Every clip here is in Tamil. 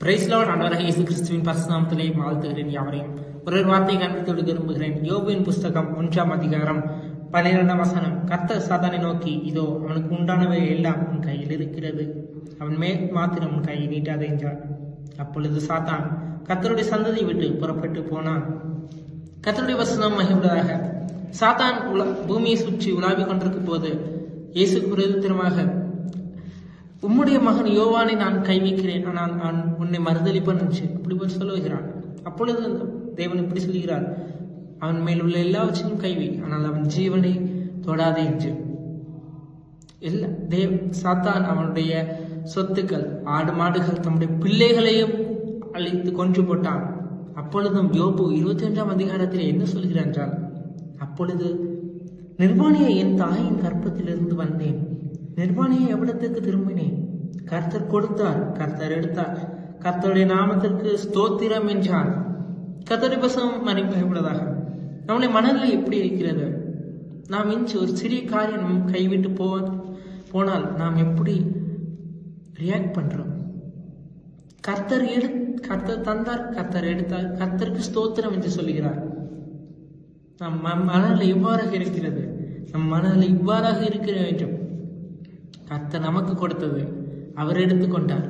Price Lord. ஆண்டவராகிய இயேசு கிறிஸ்துவின் பரிசுநாமத்திலே வாழ்த்துகிறேன் யாவரையும். ஒரு வார்த்தை காண்பித்து விரும்புகிறேன். யோபுவின் புஸ்தகம் 1 அதிகாரம் 12 கர்த்தர் சாத்தானை நோக்கி, இதோ அவனுக்கு உண்டானவை எல்லாம் உன் கையில் இருக்கிறது, அவன் மேல் மாத்திரம் உன் கையை நீட்டாதே என்றார். அப்பொழுது சாத்தான் கர்த்தருடைய சந்ததியை விட்டு புறப்பட்டு போனான். கர்த்தருடைய வசனம் மகிழ்ந்ததாக. சாத்தான் பூமியை சுற்றி உலாவிக் கொண்டிருக்கும் போது இயேசு பிரதித்திரமாக, உம்முடைய மகன் யோவானை நான் கை வைக்கிறேன், ஆனால் நான் உன்னை மறுதளிப்பேன் என்று இப்படி சொல்லுகிறான். அப்பொழுது தேவன் இப்படி சொல்கிறார், அவன் மேல் உள்ள எல்லாவற்றையும் கைவை, ஆனால் அவன் ஜீவனை தொடாதே என்று. சாத்தான் அவனுடைய சொத்துக்கள், ஆடு மாடுகள், தம்முடைய பிள்ளைகளையும் அழித்து கொன்று போட்டான். அப்பொழுதும் யோபு 21 அதிகாரத்தில் என்ன சொல்கிறான் என்றால், அப்பொழுது நிர்வாணியை என் தாயின் கற்பத்திலிருந்து வந்தேன், நிர்வாணியை எவ்வளத்துக்கு திரும்பினேன். கர்த்தர் கொடுத்தார், கர்த்தர் எடுத்தார், கர்த்தருடைய நாமத்திற்கு ஸ்தோத்திரம் என்றான். கர்த்தருடைய வசனம் மறைப்பதாக. நம்முடைய மனதில் எப்படி இருக்கிறது? நாம் ஒரு சிறிய காரியம் கைவிட்டு போனால் நாம் எப்படி ரியாக்ட் பண்றோம்? கர்த்தர் தந்தார், கர்த்தர் எடுத்தார், கர்த்தருக்கு ஸ்தோத்திரம் என்று சொல்லுகிறார். நம் மனதில் இவ்வாறாக இருக்கிறது, நம் மனதில் இவ்வாறாக இருக்கிற வேண்டும். கர்த்தர் நமக்கு கொடுத்தது அவர் எடுத்துக்கொண்டார்.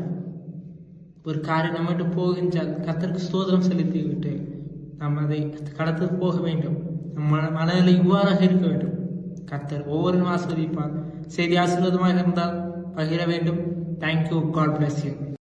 ஒரு காரியம் நம்மகிட்ட போகின்றால் கர்த்தருக்கு ஸ்தோத்திரம் செலுத்தி விட்டு நாம் அதை கடத்து போக வேண்டும். நம் மனதில் இவ்வாறாக இருக்க வேண்டும். கர்த்தர் ஒவ்வொரு ஆசீர்வதிப்பார். செய்தி ஆசீர்வாதமாக இருந்தால் பகிர வேண்டும். தேங்க்யூ. God bless you.